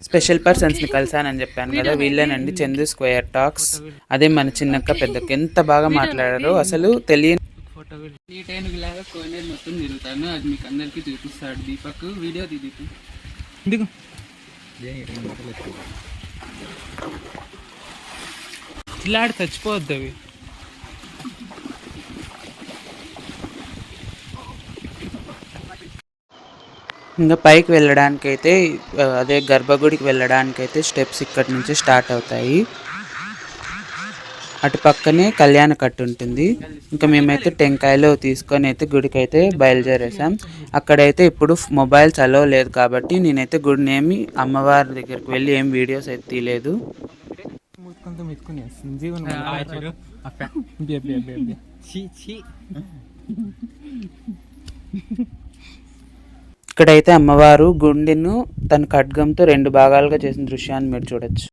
Special పర్సన్స్ని కలిసానని చెప్పాను కదా, వీళ్ళేనండి Chandu square talks. అదే మన చిన్నక్క పెద్దక్క ఎంత బాగా మాట్లాడారో అసలు తెలియని. ఫోటో ఈ టైం ఇలాగా కోనేరు మొత్తం తిరుగుతాను, అది మీకు అందరికీ చూపిస్తాడు దీపక్. వీడియో దీపక్ ఎందుకు ఇలాంటి చచ్చిపోవద్దు అవి. ఇంకా పైకి వెళ్ళడానికైతే అదే గర్భగుడికి వెళ్ళడానికైతే స్టెప్స్ ఇక్కడి నుంచి స్టార్ట్ అవుతాయి. అటు పక్కనే కళ్యాణ కట్టు ఉంటుంది. ఇంకా మేమైతే టెంకాయలు తీసుకొని అయితే గుడికి అయితే బయలుదేరేసాం. అక్కడైతే ఇప్పుడు మొబైల్స్ అలో లేదు కాబట్టి నేనైతే గుడిని ఏమి అమ్మవారి దగ్గరికి వెళ్ళి ఏం వీడియోస్ అయితే తీయలేదు. ఇక్కడైతే అమ్మవారు గుండెను తన ఖడ్గంతో 2 భాగాలుగా చేసిన దృశ్యాన్ని మీరు చూడొచ్చు.